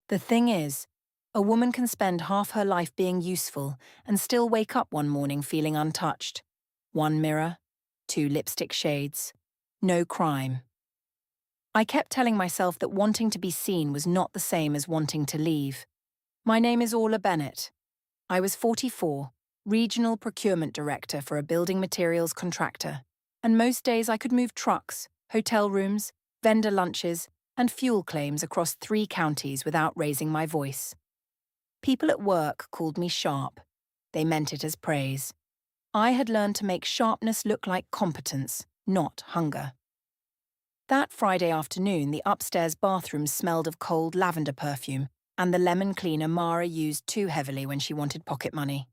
The thing is, a woman can spend half her life being useful and still wake up one morning feeling untouched. One mirror, two lipstick shades, no crime. I kept telling myself that wanting to be seen was not the same as wanting to leave. My name is Orla Bennett. I was 44, regional procurement director for a building materials contractor, and most days I could move trucks, hotel rooms, vendor lunches, and fuel claims across 3 counties without raising my voice. People at work called me sharp. They meant it as praise. I had learned to make sharpness look like competence, not hunger. That Friday afternoon, the upstairs bathroom smelled of cold lavender perfume, and the lemon cleaner Mara used too heavily when she wanted pocket money.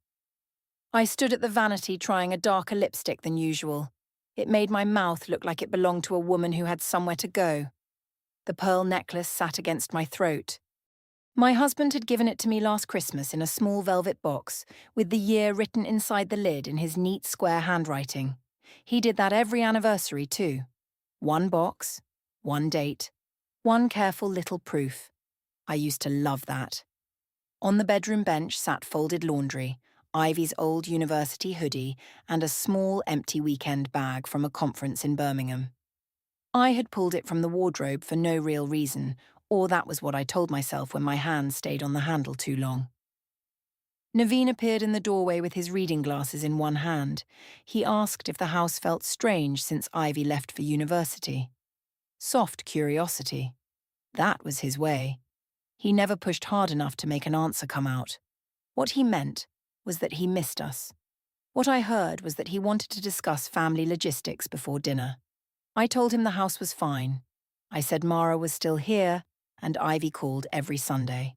I stood at the vanity trying a darker lipstick than usual. It made my mouth look like it belonged to a woman who had somewhere to go. The pearl necklace sat against my throat. My husband had given it to me last Christmas in a small velvet box, with the year written inside the lid in his neat square handwriting. He did that every anniversary too. 1 box, 1 date, 1 careful little proof. I used to love that. On the bedroom bench sat folded laundry, Ivy's old university hoodie, and a small empty weekend bag from a conference in Birmingham. I had pulled it from the wardrobe for no real reason, or that was what I told myself when my hand stayed on the handle too long. Naveen appeared in the doorway with his reading glasses in one hand. He asked if the house felt strange since Ivy left for university. Soft curiosity. That was his way. He never pushed hard enough to make an answer come out. What he meant was that he missed us. What I heard was that he wanted to discuss family logistics before dinner. I told him the house was fine. I said Mara was still here, and Ivy called every Sunday.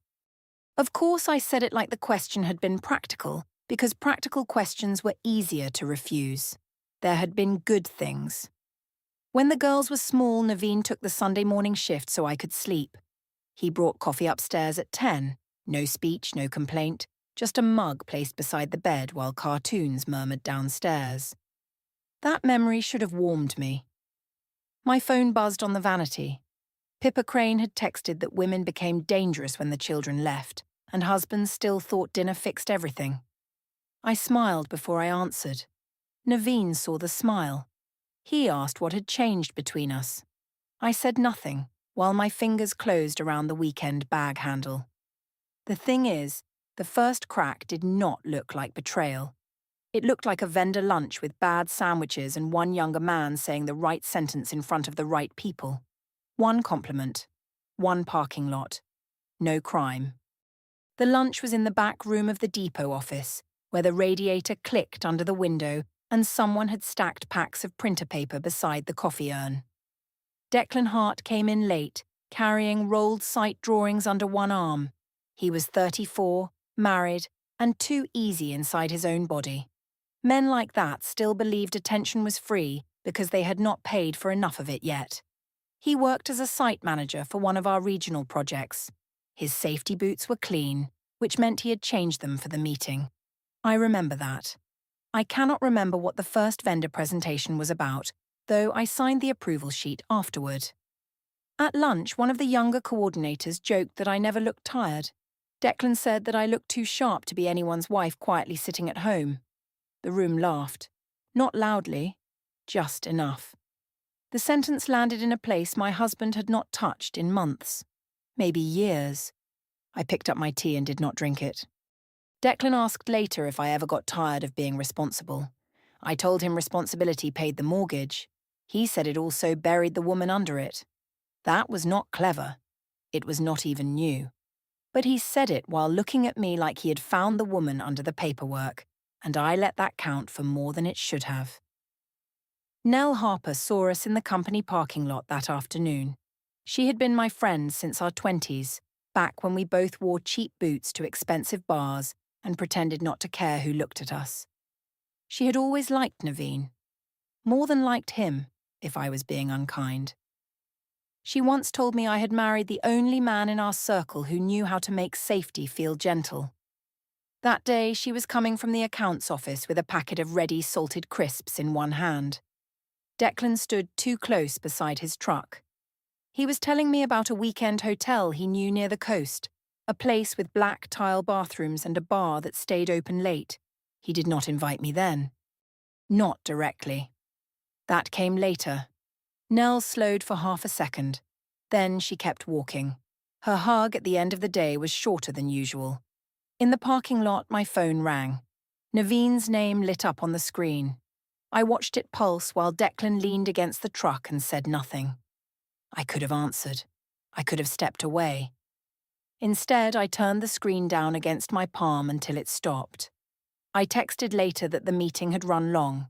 Of course, I said it like the question had been practical, because practical questions were easier to refuse. There had been good things. When the girls were small, Naveen took the Sunday morning shift so I could sleep. He brought coffee upstairs at 10. No speech, no complaint, just a mug placed beside the bed while cartoons murmured downstairs. That memory should have warmed me. My phone buzzed on the vanity. Pippa Crane had texted that women became dangerous when the children left, and husbands still thought dinner fixed everything. I smiled before I answered. Naveen saw the smile. He asked what had changed between us. I said nothing, while my fingers closed around the weekend bag handle. The thing is, the first crack did not look like betrayal. It looked like a vendor lunch with bad sandwiches and one younger man saying the right sentence in front of the right people. 1 compliment, 1 parking lot, no crime. The lunch was in the back room of the depot office, where the radiator clicked under the window and someone had stacked packs of printer paper beside the coffee urn. Declan Hart came in late, carrying rolled sight drawings under one arm. He was 34, married, and too easy inside his own body. Men like that still believed attention was free because they had not paid for enough of it yet. He worked as a site manager for one of our regional projects. His safety boots were clean, which meant he had changed them for the meeting. I remember that. I cannot remember what the first vendor presentation was about, though I signed the approval sheet afterward. At lunch, one of the younger coordinators joked that I never looked tired. Declan said that I looked too sharp to be anyone's wife quietly sitting at home. The room laughed. Not loudly, just enough. The sentence landed in a place my husband had not touched in months, maybe years. I picked up my tea and did not drink it. Declan asked later if I ever got tired of being responsible. I told him responsibility paid the mortgage. He said it also buried the woman under it. That was not clever. It was not even new. But he said it while looking at me like he had found the woman under the paperwork, and I let that count for more than it should have. Nell Harper saw us in the company parking lot that afternoon. She had been my friend since our 20s, back when we both wore cheap boots to expensive bars and pretended not to care who looked at us. She had always liked Naveen. More than liked him, if I was being unkind. She once told me I had married the only man in our circle who knew how to make safety feel gentle. That day, she was coming from the accounts office with a packet of ready salted crisps in one hand. Declan stood too close beside his truck. He was telling me about a weekend hotel he knew near the coast, A place with black tile bathrooms and a bar that stayed open late. He did not invite me then. Not directly. That came later. Nell slowed for half a second. Then she kept walking. Her hug at the end of the day was shorter than usual. In the parking lot, my phone rang. Naveen's name lit up on the screen. I watched it pulse while Declan leaned against the truck and said nothing. I could have answered. I could have stepped away. Instead, I turned the screen down against my palm until it stopped. I texted later that the meeting had run long.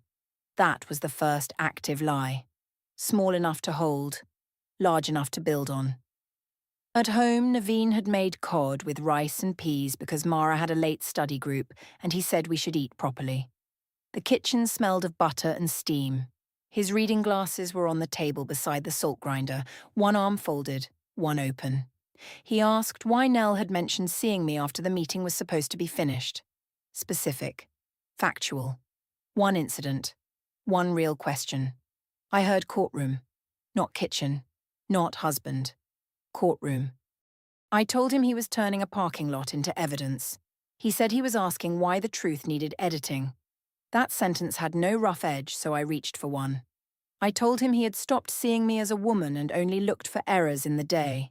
That was the first active lie. Small enough to hold, large enough to build on. At home, Naveen had made cod with rice and peas because Mara had a late study group and he said we should eat properly. The kitchen smelled of butter and steam. His reading glasses were on the table beside the salt grinder, one arm folded, one open. He asked why Nell had mentioned seeing me after the meeting was supposed to be finished. Specific. Factual. One incident. One real question. I heard courtroom. Not kitchen. Not husband. Courtroom. I told him he was turning a parking lot into evidence. He said he was asking why the truth needed editing. That sentence had no rough edge, so I reached for one. I told him he had stopped seeing me as a woman and only looked for errors in the day.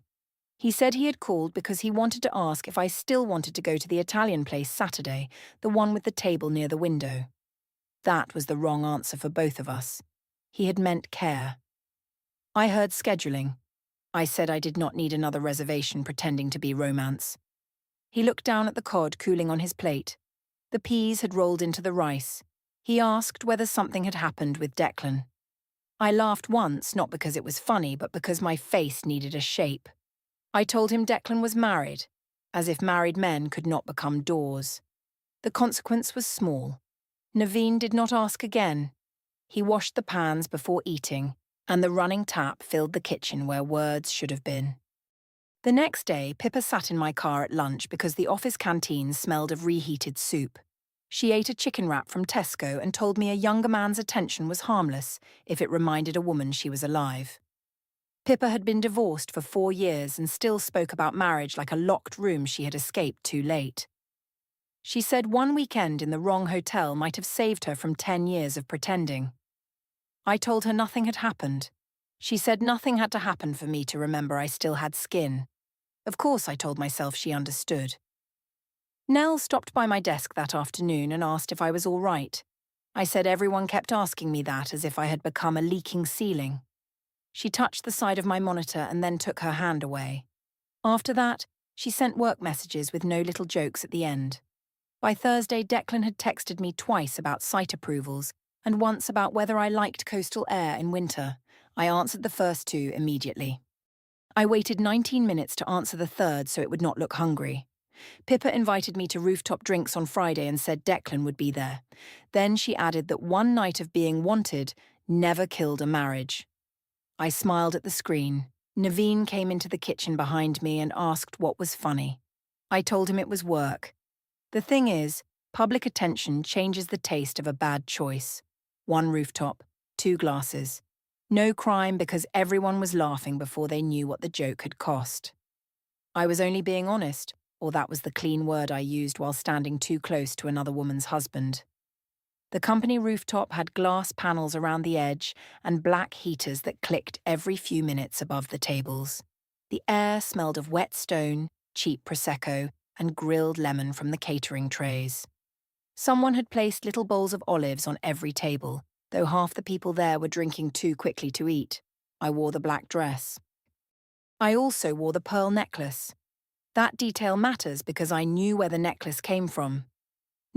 He said he had called because he wanted to ask if I still wanted to go to the Italian place Saturday, the one with the table near the window. That was the wrong answer for both of us. He had meant care. I heard scheduling. I said I did not need another reservation pretending to be romance. He looked down at the cod cooling on his plate. The peas had rolled into the rice. He asked whether something had happened with Declan. I laughed once, not because it was funny, but because my face needed a shape. I told him Declan was married, as if married men could not become doors. The consequence was small. Naveen did not ask again. He washed the pans before eating, and the running tap filled the kitchen where words should have been. The next day, Pippa sat in my car at lunch because the office canteen smelled of reheated soup. She ate a chicken wrap from Tesco and told me a younger man's attention was harmless if it reminded a woman she was alive. Pippa had been divorced for 4 years and still spoke about marriage like a locked room she had escaped too late. She said one weekend in the wrong hotel might have saved her from 10 years of pretending. I told her nothing had happened. She said nothing had to happen for me to remember I still had skin. Of course, I told myself she understood. Nell stopped by my desk that afternoon and asked if I was all right. I said everyone kept asking me that as if I had become a leaking ceiling. She touched the side of my monitor and then took her hand away. After that, she sent work messages with no little jokes at the end. By Thursday, Declan had texted me twice about site approvals and once about whether I liked coastal air in winter. I answered the first two immediately. I waited 19 minutes to answer the third so it would not look hungry. Pippa invited me to rooftop drinks on Friday and said Declan would be there. Then she added that one night of being wanted never killed a marriage. I smiled at the screen. Naveen came into the kitchen behind me and asked what was funny. I told him it was work. The thing is, public attention changes the taste of a bad choice. 1 rooftop, 2 glasses. No crime because everyone was laughing before they knew what the joke had cost. I was only being honest, or that was the clean word I used while standing too close to another woman's husband. The company rooftop had glass panels around the edge and black heaters that clicked every few minutes above the tables. The air smelled of wet stone, cheap Prosecco, and grilled lemon from the catering trays. Someone had placed little bowls of olives on every table, though half the people there were drinking too quickly to eat. I wore the black dress. I also wore the pearl necklace. That detail matters because I knew where the necklace came from.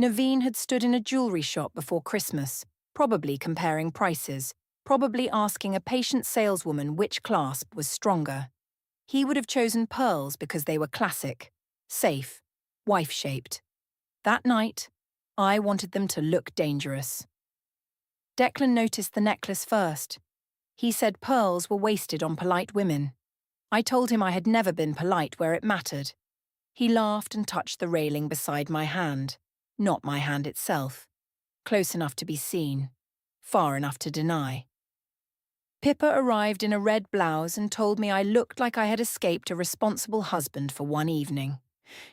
Naveen had stood in a jewellery shop before Christmas, probably comparing prices, probably asking a patient saleswoman which clasp was stronger. He would have chosen pearls because they were classic, safe, wife-shaped. That night, I wanted them to look dangerous. Declan noticed the necklace first. He said pearls were wasted on polite women. I told him I had never been polite where it mattered. He laughed and touched the railing beside my hand. Not my hand itself. Close enough to be seen. Far enough to deny. Pippa arrived in a red blouse and told me I looked like I had escaped a responsible husband for one evening.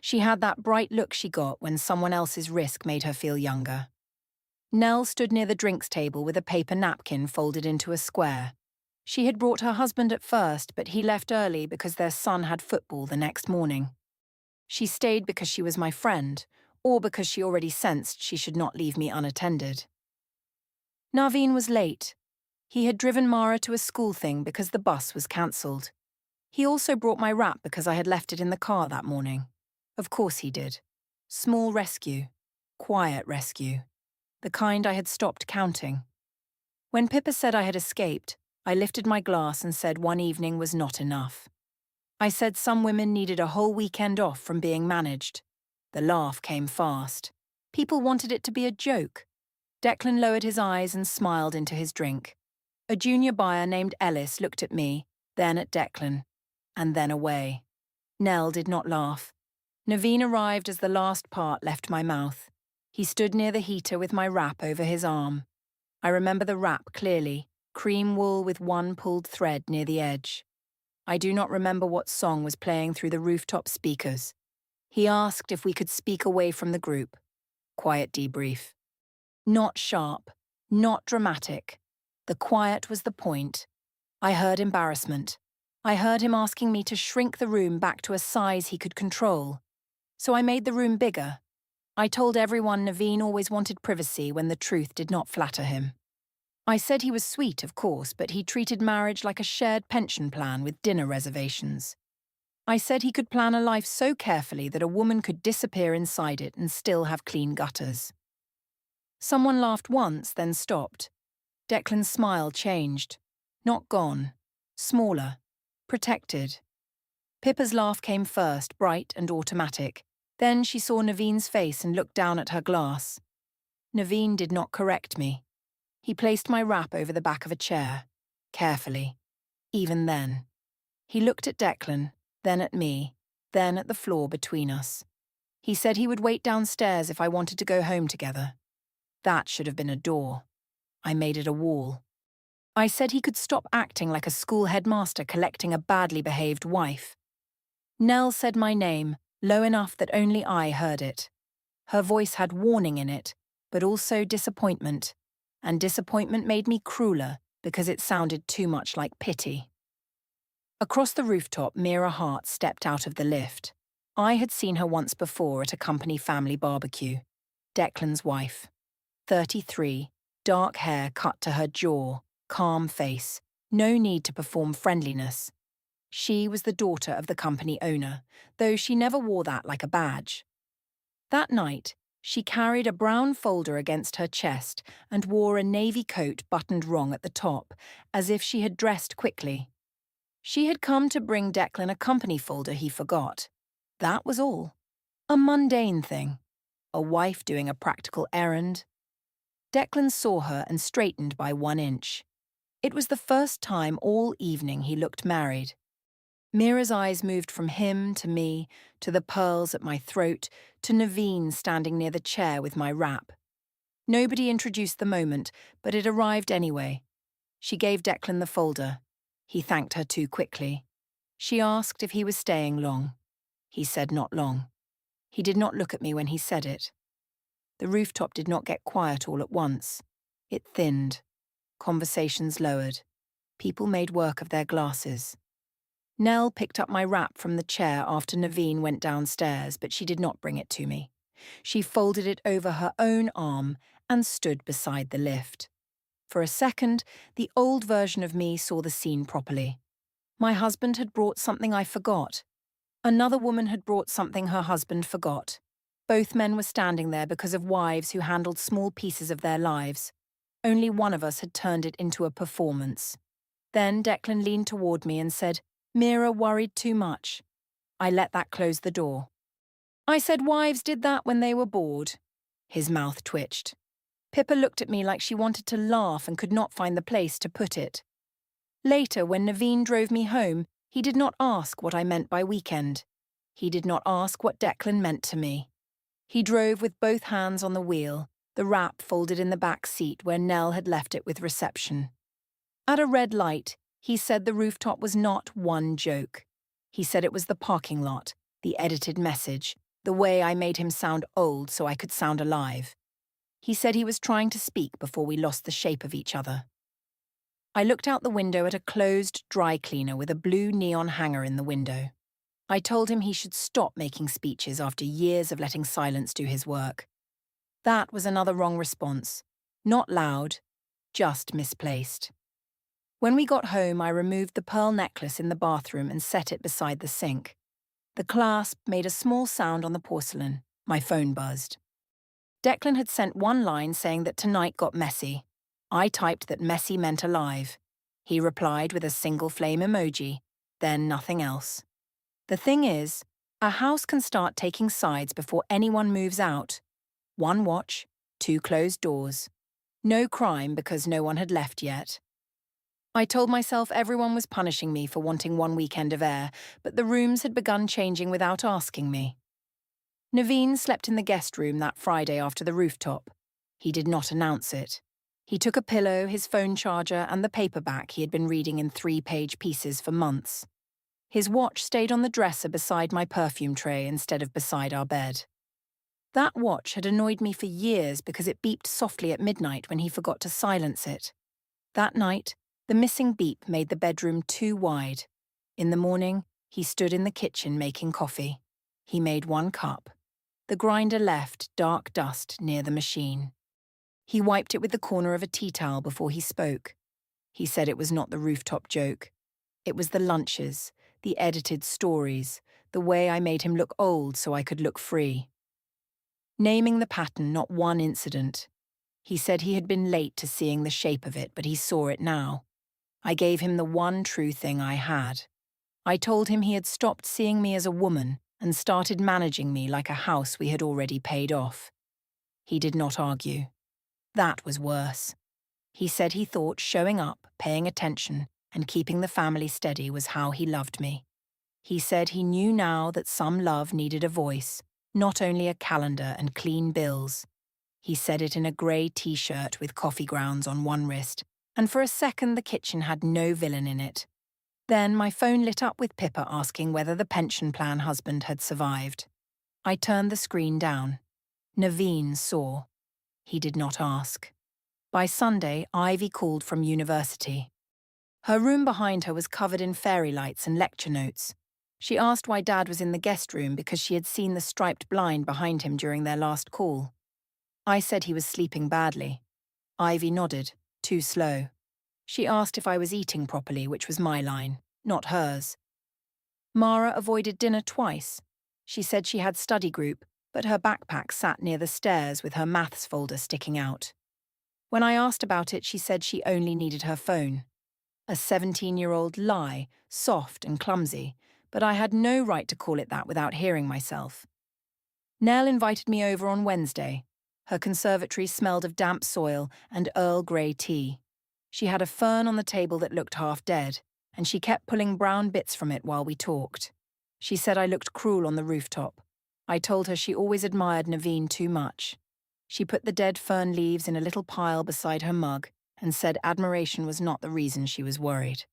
She had that bright look she got when someone else's risk made her feel younger. Nell stood near the drinks table with a paper napkin folded into a square. She had brought her husband at first, but he left early because their son had football the next morning. She stayed because she was my friend, or because she already sensed she should not leave me unattended. Naveen was late. He had driven Mara to a school thing because the bus was cancelled. He also brought my wrap because I had left it in the car that morning. Of course he did. Small rescue. Quiet rescue. The kind I had stopped counting. When Pippa said I had escaped, I lifted my glass and said one evening was not enough. I said some women needed a whole weekend off from being managed. The laugh came fast. People wanted it to be a joke. Declan lowered his eyes and smiled into his drink. A junior buyer named Ellis looked at me, then at Declan, and then away. Nell did not laugh. Naveen arrived as the last part left my mouth. He stood near the heater with my wrap over his arm. I remember the wrap clearly, cream wool with one pulled thread near the edge. I do not remember what song was playing through the rooftop speakers. He asked if we could speak away from the group. Quiet debrief. Not sharp, not dramatic. The quiet was the point. I heard embarrassment. I heard him asking me to shrink the room back to a size he could control. So I made the room bigger. I told everyone Naveen always wanted privacy when the truth did not flatter him. I said he was sweet, of course, but he treated marriage like a shared pension plan with dinner reservations. I said he could plan a life so carefully that a woman could disappear inside it and still have clean gutters. Someone laughed once, then stopped. Declan's smile changed. Not gone. Smaller. Protected. Pippa's laugh came first, bright and automatic. Then she saw Naveen's face and looked down at her glass. Naveen did not correct me. He placed my wrap over the back of a chair. Carefully. Even then. He looked at Declan, then at me, then at the floor between us. He said he would wait downstairs if I wanted to go home together. That should have been a door. I made it a wall. I said he could stop acting like a school headmaster collecting a badly behaved wife. Nell said my name, low enough that only I heard it. Her voice had warning in it, but also disappointment. And disappointment made me crueler because it sounded too much like pity. Across the rooftop, Mira Hart stepped out of the lift. I had seen her once before at a company family barbecue. Declan's wife. 33, dark hair cut to her jaw, calm face, no need to perform friendliness. She was the daughter of the company owner, though she never wore that like a badge. That night, she carried a brown folder against her chest and wore a navy coat buttoned wrong at the top, as if she had dressed quickly. She had come to bring Declan a company folder he forgot. That was all. A mundane thing. A wife doing a practical errand. Declan saw her and straightened by 1 inch. It was the first time all evening he looked married. Mira's eyes moved from him to me, to the pearls at my throat, to Naveen standing near the chair with my wrap. Nobody introduced the moment, but it arrived anyway. She gave Declan the folder. He thanked her too quickly. She asked if he was staying long. He said not long. He did not look at me when he said it. The rooftop did not get quiet all at once. It thinned. Conversations lowered. People made work of their glasses. Nell picked up my wrap from the chair after Naveen went downstairs, but she did not bring it to me. She folded it over her own arm and stood beside the lift. For a second, the old version of me saw the scene properly. My husband had brought something I forgot. Another woman had brought something her husband forgot. Both men were standing there because of wives who handled small pieces of their lives. Only one of us had turned it into a performance. Then Declan leaned toward me and said, "Mira worried too much." I let that close the door. I said wives did that when they were bored. His mouth twitched. Pippa looked at me like she wanted to laugh and could not find the place to put it. Later, when Naveen drove me home, he did not ask what I meant by weekend. He did not ask what Declan meant to me. He drove with both hands on the wheel, the wrap folded in the back seat where Nell had left it with reception. At a red light, he said the rooftop was not one joke. He said it was the parking lot, the edited message, the way I made him sound old so I could sound alive. He said he was trying to speak before we lost the shape of each other. I looked out the window at a closed dry cleaner with a blue neon hanger in the window. I told him he should stop making speeches after years of letting silence do his work. That was another wrong response. Not loud, just misplaced. When we got home, I removed the pearl necklace in the bathroom and set it beside the sink. The clasp made a small sound on the porcelain. My phone buzzed. Declan had sent one line saying that tonight got messy. I typed that messy meant alive. He replied with a single flame emoji, then nothing else. The thing is, a house can start taking sides before anyone moves out. One watch, two closed doors. No crime because no one had left yet. I told myself everyone was punishing me for wanting one weekend of air, but the rooms had begun changing without asking me. Naveen slept in the guest room that Friday after the rooftop. He did not announce it. He took a pillow, his phone charger, and the paperback he had been reading in 3-page pieces for months. His watch stayed on the dresser beside my perfume tray instead of beside our bed. That watch had annoyed me for years because it beeped softly at midnight when he forgot to silence it. That night, the missing beep made the bedroom too wide. In the morning, he stood in the kitchen making coffee. He made 1 cup. The grinder left dark dust near the machine. He wiped it with the corner of a tea towel before he spoke. He said it was not the rooftop joke. It was the lunches, the edited stories, the way I made him look old so I could look free. Naming the pattern, not one incident. He said he had been late to seeing the shape of it, but he saw it now. I gave him the one true thing I had. I told him he had stopped seeing me as a woman and started managing me like a house we had already paid off. He did not argue. That was worse. He said he thought showing up, paying attention, and keeping the family steady was how he loved me. He said he knew now that some love needed a voice, not only a calendar and clean bills. He said it in a grey t-shirt with coffee grounds on one wrist, and for a second the kitchen had no villain in it. Then my phone lit up with Pippa asking whether the pension plan husband had survived. I turned the screen down. Naveen saw. He did not ask. By Sunday, Ivy called from university. Her room behind her was covered in fairy lights and lecture notes. She asked why Dad was in the guest room because she had seen the striped blind behind him during their last call. I said he was sleeping badly. Ivy nodded, too slow. She asked if I was eating properly, which was my line, not hers. Mara avoided dinner twice. She said she had study group, but her backpack sat near the stairs with her maths folder sticking out. When I asked about it, she said she only needed her phone. A 17-year-old lie, soft and clumsy, but I had no right to call it that without hearing myself. Nell invited me over on Wednesday. Her conservatory smelled of damp soil and Earl Grey tea. She had a fern on the table that looked half dead, and she kept pulling brown bits from it while we talked. She said I looked cruel on the rooftop. I told her she always admired Naveen too much. She put the dead fern leaves in a little pile beside her mug and said admiration was not the reason she was worried.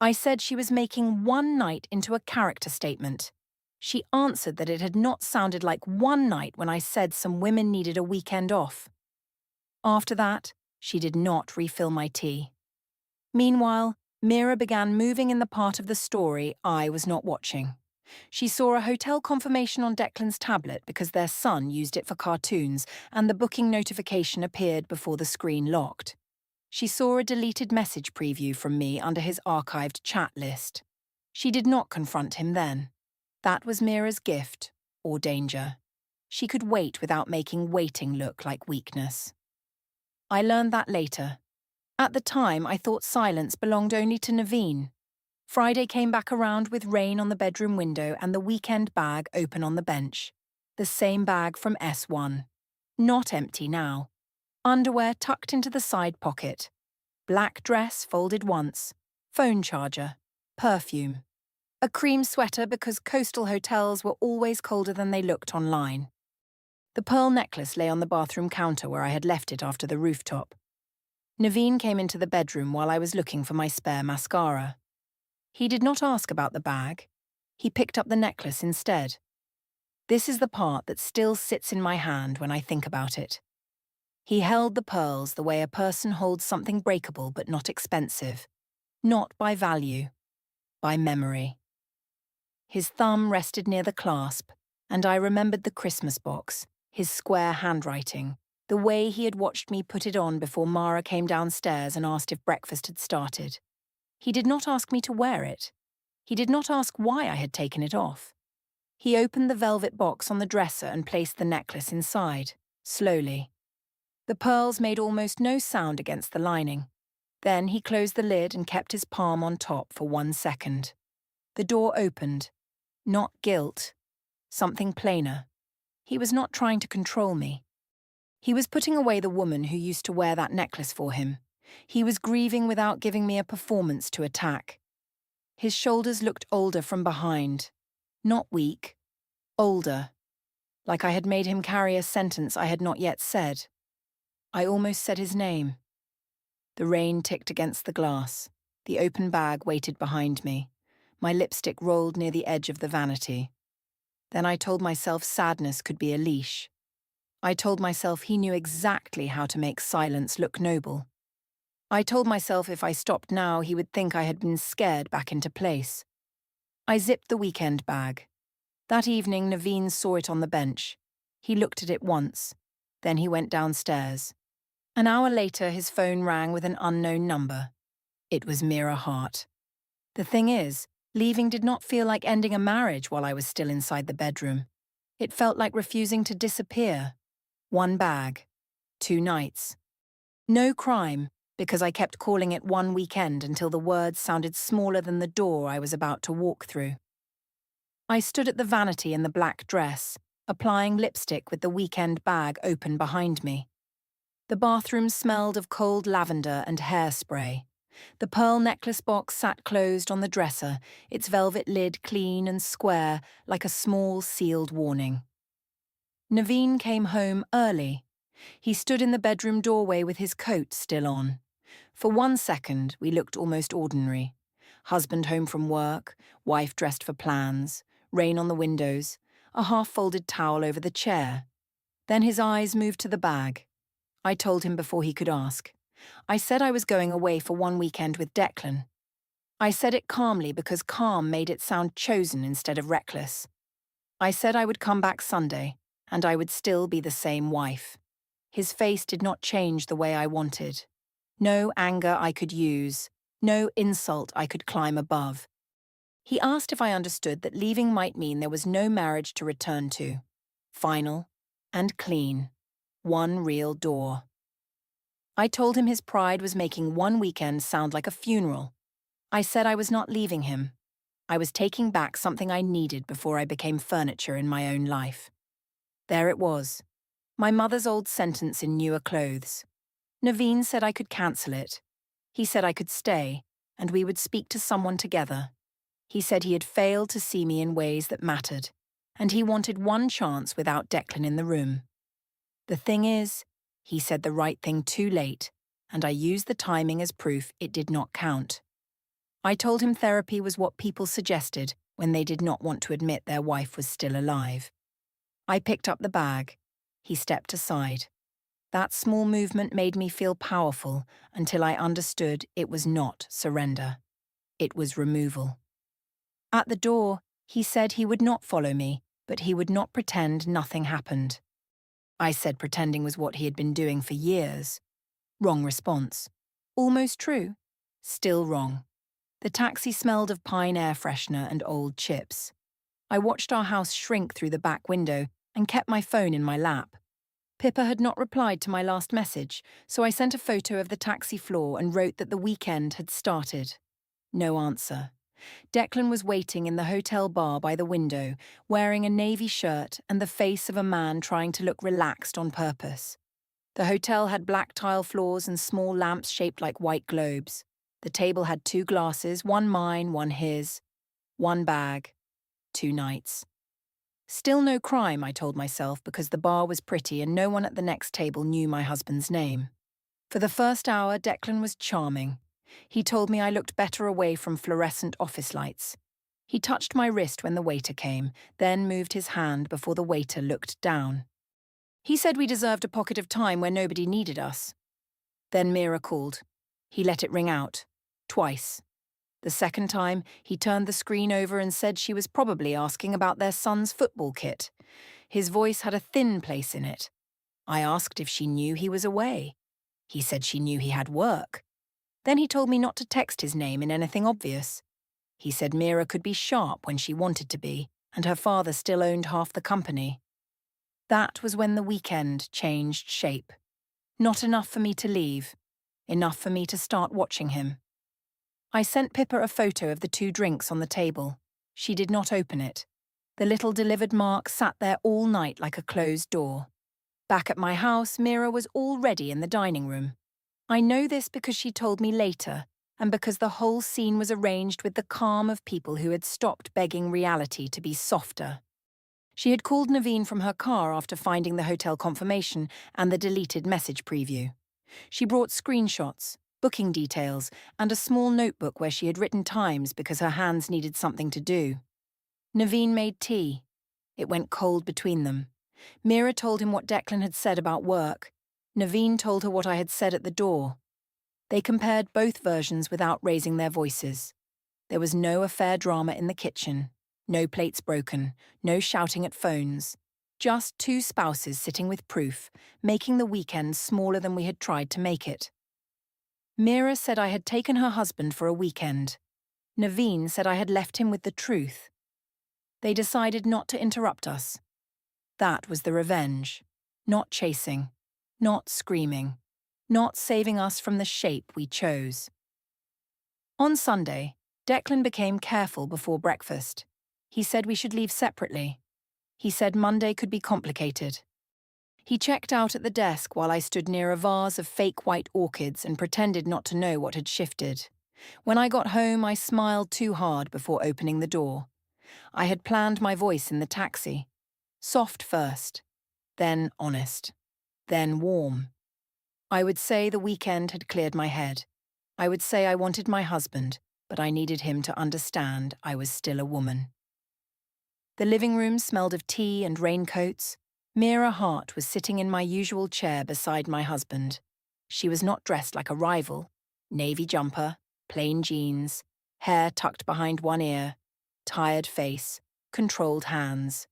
I said she was making one night into a character statement. She answered that it had not sounded like one night when I said some women needed a weekend off. After that, she did not refill my tea. Meanwhile, Mira began moving in the part of the story I was not watching. She saw a hotel confirmation on Declan's tablet because their son used it for cartoons, and the booking notification appeared before the screen locked. She saw a deleted message preview from me under his archived chat list. She did not confront him then. That was Mira's gift, or danger. She could wait without making waiting look like weakness. I learned that later. At the time, I thought silence belonged only to Naveen. Friday came back around with rain on the bedroom window and the weekend bag open on the bench. The same bag from S1. Not empty now. Underwear tucked into the side pocket. Black dress folded once. Phone charger. Perfume. A cream sweater because coastal hotels were always colder than they looked online. The pearl necklace lay on the bathroom counter where I had left it after the rooftop. Naveen came into the bedroom while I was looking for my spare mascara. He did not ask about the bag. He picked up the necklace instead. This is the part that still sits in my hand when I think about it. He held the pearls the way a person holds something breakable but not expensive. Not by value, by memory. His thumb rested near the clasp, and I remembered the Christmas box, his square handwriting, the way he had watched me put it on before Mara came downstairs and asked if breakfast had started. He did not ask me to wear it. He did not ask why I had taken it off. He opened the velvet box on the dresser and placed the necklace inside, slowly. The pearls made almost no sound against the lining. Then he closed the lid and kept his palm on top for 1 second. The door opened. Not guilt. Something plainer. He was not trying to control me. He was putting away the woman who used to wear that necklace for him. He was grieving without giving me a performance to attack. His shoulders looked older from behind. Not weak. Older. Like I had made him carry a sentence I had not yet said. I almost said his name. The rain ticked against the glass. The open bag waited behind me. My lipstick rolled near the edge of the vanity. Then I told myself sadness could be a leash. I told myself he knew exactly how to make silence look noble. I told myself if I stopped now, he would think I had been scared back into place. I zipped the weekend bag. That evening, Naveen saw it on the bench. He looked at it once. Then he went downstairs. An hour later, his phone rang with an unknown number. It was Mira Hart. The thing is, leaving did not feel like ending a marriage while I was still inside the bedroom. It felt like refusing to disappear. 1 bag. 2 nights. No crime, because I kept calling it one weekend until the words sounded smaller than the door I was about to walk through. I stood at the vanity in the black dress, applying lipstick with the weekend bag open behind me. The bathroom smelled of cold lavender and hairspray. The pearl necklace box sat closed on the dresser, its velvet lid clean and square like a small sealed warning. Naveen came home early. He stood in the bedroom doorway with his coat still on. For 1 second, we looked almost ordinary. Husband home from work, wife dressed for plans, rain on the windows, a half-folded towel over the chair. Then his eyes moved to the bag. I told him before he could ask. I said I was going away for 1 weekend with Declan. I said it calmly because calm made it sound chosen instead of reckless. I said I would come back Sunday, and I would still be the same wife. His face did not change the way I wanted. No anger I could use, no insult I could climb above. He asked if I understood that leaving might mean there was no marriage to return to. Final and clean. 1 real door. I told him his pride was making 1 weekend sound like a funeral. I said I was not leaving him. I was taking back something I needed before I became furniture in my own life. There it was. My mother's old sentence in newer clothes. Naveen said I could cancel it. He said I could stay, and we would speak to someone together. He said he had failed to see me in ways that mattered, and he wanted 1 chance without Declan in the room. The thing is, he said the right thing too late, and I used the timing as proof it did not count. I told him therapy was what people suggested when they did not want to admit their wife was still alive. I picked up the bag. He stepped aside. That small movement made me feel powerful until I understood it was not surrender. It was removal. At the door, he said he would not follow me, but he would not pretend nothing happened. I said pretending was what he had been doing for years. Wrong response. Almost true. Still wrong. The taxi smelled of pine air freshener and old chips. I watched our house shrink through the back window and kept my phone in my lap. Pippa had not replied to my last message, so I sent a photo of the taxi floor and wrote that the weekend had started. No answer. Declan was waiting in the hotel bar by the window, wearing a navy shirt and the face of a man trying to look relaxed on purpose. The hotel had black tile floors and small lamps shaped like white globes. The table had 2 glasses, 1 mine, 1 his. 1 bag. 2 nights. Still no crime, I told myself, because the bar was pretty and no one at the next table knew my husband's name. For the first hour, Declan was charming. He told me I looked better away from fluorescent office lights. He touched my wrist when the waiter came, then moved his hand before the waiter looked down. He said we deserved a pocket of time where nobody needed us. Then Mira called. He let it ring out. Twice. The second time, he turned the screen over and said she was probably asking about their son's football kit. His voice had a thin place in it. I asked if she knew he was away. He said she knew he had work. Then he told me not to text his name in anything obvious. He said Mira could be sharp when she wanted to be, and her father still owned half the company. That was when the weekend changed shape. Not enough for me to leave. Enough for me to start watching him. I sent Pippa a photo of the 2 drinks on the table. She did not open it. The little delivered mark sat there all night like a closed door. Back at my house, Mira was already in the dining room. I know this because she told me later, and because the whole scene was arranged with the calm of people who had stopped begging reality to be softer. She had called Naveen from her car after finding the hotel confirmation and the deleted message preview. She brought screenshots, booking details, and a small notebook where she had written times because her hands needed something to do. Naveen made tea. It went cold between them. Mira told him what Declan had said about work. Naveen told her what I had said at the door. They compared both versions without raising their voices. There was no affair drama in the kitchen, no plates broken, no shouting at phones. Just 2 spouses sitting with proof, making the weekend smaller than we had tried to make it. Mira said I had taken her husband for a weekend. Naveen said I had left him with the truth. They decided not to interrupt us. That was the revenge. Not chasing. Not screaming. Not saving us from the shape we chose. On Sunday, Declan became careful before breakfast. He said we should leave separately. He said Monday could be complicated. He checked out at the desk while I stood near a vase of fake white orchids and pretended not to know what had shifted. When I got home, I smiled too hard before opening the door. I had planned my voice in the taxi. Soft first, then honest, then warm. I would say the weekend had cleared my head. I would say I wanted my husband, but I needed him to understand I was still a woman. The living room smelled of tea and raincoats. Mira Hart was sitting in my usual chair beside my husband. She was not dressed like a rival. Navy jumper, plain jeans, hair tucked behind one ear, tired face, controlled hands.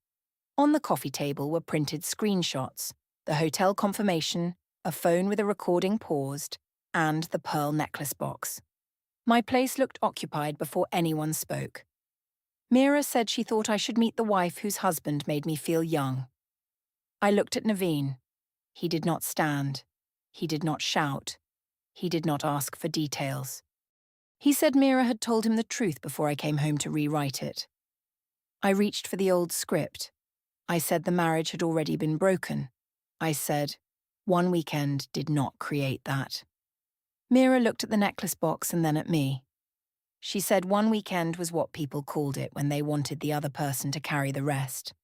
On the coffee table were printed screenshots, the hotel confirmation, a phone with a recording paused, and the pearl necklace box. My place looked occupied before anyone spoke. Mira said she thought I should meet the wife whose husband made me feel young. I looked at Naveen. He did not stand. He did not shout. He did not ask for details. He said Mira had told him the truth before I came home to rewrite it. I reached for the old script. I said the marriage had already been broken. I said, one weekend did not create that. Mira looked at the necklace box and then at me. She said one weekend was what people called it when they wanted the other person to carry the rest.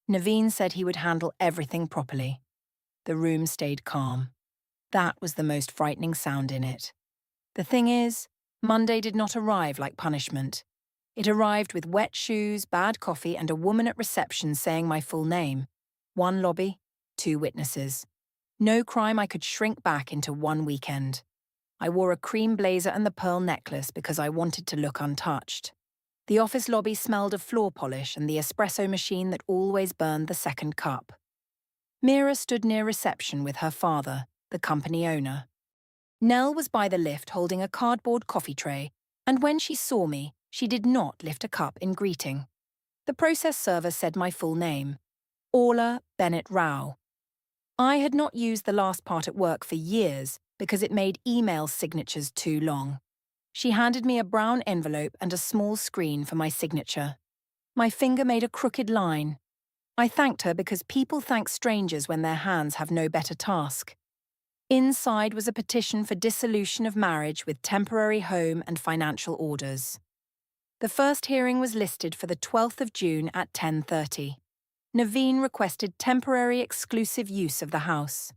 Naveen said he would handle everything properly. The room stayed calm. That was the most frightening sound in it. The thing is, Monday did not arrive like punishment. It arrived with wet shoes, bad coffee, and a woman at reception saying my full name. 1 lobby, 2 witnesses. No crime I could shrink back into one weekend. I wore a cream blazer and the pearl necklace because I wanted to look untouched. The office lobby smelled of floor polish and the espresso machine that always burned the second cup. Mira stood near reception with her father, the company owner. Nell was by the lift holding a cardboard coffee tray, and when she saw me, she did not lift a cup in greeting. The process server said my full name, Orla Bennett Rao. I had not used the last part at work for years because it made email signatures too long. She handed me a brown envelope and a small screen for my signature. My finger made a crooked line. I thanked her because people thank strangers when their hands have no better task. Inside was a petition for dissolution of marriage with temporary home and financial orders. The first hearing was listed for the 12th of June at 10:30. Naveen requested temporary exclusive use of the house.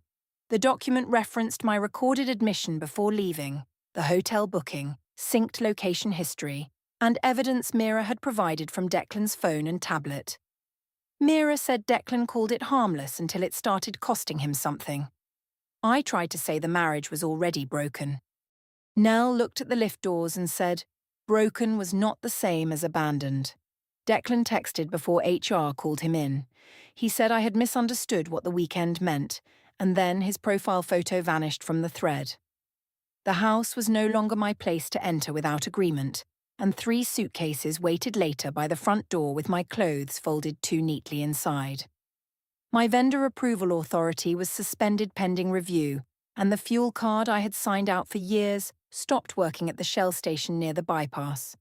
The document referenced my recorded admission before leaving, the hotel booking, synced location history, and evidence Mira had provided from Declan's phone and tablet. Mira said Declan called it harmless until it started costing him something. I tried to say the marriage was already broken. Nell looked at the lift doors and said, broken was not the same as abandoned. Declan texted before HR called him in. He said I had misunderstood what the weekend meant, and then his profile photo vanished from the thread. The house was no longer my place to enter without agreement, and 3 suitcases waited later by the front door with my clothes folded too neatly inside. My vendor approval authority was suspended pending review, and the fuel card I had signed out for years stopped working at the Shell station near the bypass.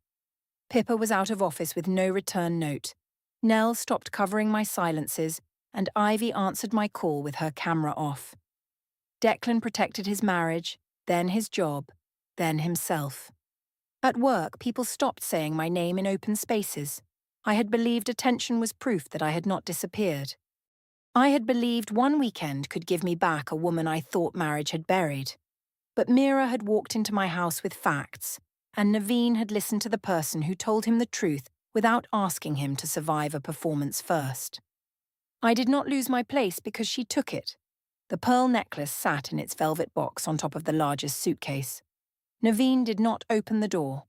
Pippa was out of office with no return note. Nell stopped covering my silences, and Ivy answered my call with her camera off. Declan protected his marriage, then his job, then himself. At work, people stopped saying my name in open spaces. I had believed attention was proof that I had not disappeared. I had believed one weekend could give me back a woman I thought marriage had buried. But Mira had walked into my house with facts, and Naveen had listened to the person who told him the truth without asking him to survive a performance first. I did not lose my place because she took it. The pearl necklace sat in its velvet box on top of the largest suitcase. Naveen did not open the door.